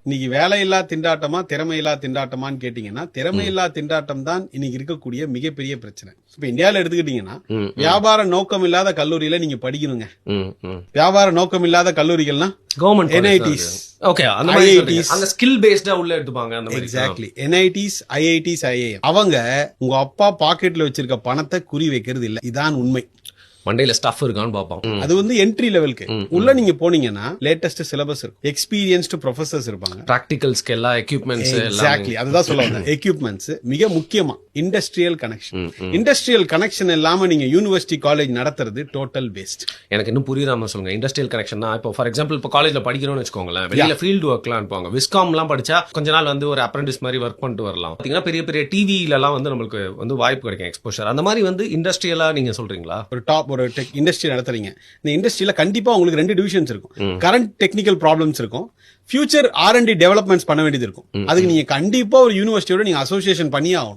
இன்னைக்கு வேலையில்லா திண்டாட்டமா திறமையில்லா திண்டாட்டமான்னு கேட்டீங்கன்னா திறமையில்லா திண்டாட்டம் தான் இன்னைக்கு இருக்கக்கூடிய மிகப்பெரிய பிரச்சனை. இப்ப இந்தியாவில எடுத்துக்கிட்டீங்கன்னா வியாபார நோக்கம் இல்லாத கல்லூரியில நீங்க படிக்கணுங்க. வியாபார நோக்கம் இல்லாத கல்லூரிகள்னா கவர்மெண்ட் NITs, ஓகே அந்த மாதிரி IITs. அந்த ஸ்கில் பேஸ்டா உள்ள எடுத்துப்பாங்க அந்த மாதிரி. எக்ஸாக்ட்லி. NITs, IITs, IIM அவங்க உங்க அப்பா பாக்கெட்ல வச்சிருக்க பணத்தை குறி வைக்கிறது இல்ல. இதான் உண்மை. மண்டையில ஸ்டஃப் இருக்கான்னு பாப்போம். அது வந்து என்ட்ரி லெவலுக்கு உள்ள நீங்க போனீங்கன்னா லேட்டஸ்ட் சிலபஸ் இருக்கும், எக்ஸ்பீரியன்ஸ்டு ப்ரொஃபசர்ஸ் இருப்பாங்க, பிராக்டிகல்ஸ்க்கு எல்லா எக்யூப்மெண்ட்ஸ் எக்ஸாக்ட்லி. அதுதான் சொல்ல வந்தேன். எக்யூப்மெண்ட்ஸ் மிக முக்கியமா இண்டஸ்ட்ரியல் கனெக்ஷன். இண்டஸ்ட்ரியல் கனெக்ஷன் இல்லாம நீங்க யூனிவர்சிட்டி காலேஜ் நடத்துறது டோட்டல் வேஸ்ட். எனக்கு இன்னும் புரியாம சொல்லுங்க. இண்டஸ்ட்ரியல் கனெக்ஷன் இப்போ ஃபார் எக்ஸாம்பிள் இப்போ காலேஜ்ல படிக்கிறோம்னு வச்சுக்கோங்களேன், வெளியில ஃபீல்டு ஒர்க்லாம் அனுப்புவாங்க. விஸ்காம்லாம் படிச்சா கொஞ்ச நாள் வந்து ஒரு அப்ரெண்டிஸ் மாதிரி ஒர்க் பண்ணிட்டு வரலாம். பாத்தீங்கன்னா பெரிய பெரிய டிவிலலாம் வந்து நம்மளுக்கு வந்து வாய்ப்பு கிடைக்கும், எக்ஸ்போஷர். அந்த மாதிரி வந்து இண்டஸ்ட்ரியலா நீங்க சொல்றீங்களா? ஒரு டெக் இண்டஸ்ட்ரி நடத்துறீங்க, இந்த இண்டஸ்ட்ரியில கண்டிப்பா உங்களுக்கு 2 டிவிஷன்ஸ் இருக்கும். கரண்ட் டெக்னிக்கல் ப்ராப்ளம்ஸ் இருக்கும், ஃபியூச்சர் R&D டெவலப்மெண்ட்ஸ் பண்ண வேண்டியது இருக்கும். அதுக்கு நீங்க கண்டிப்பா ஒரு யூனிவர்சிட்டியோட நீங்க அசோசியேஷன் பண்ணியே ஆகணும்.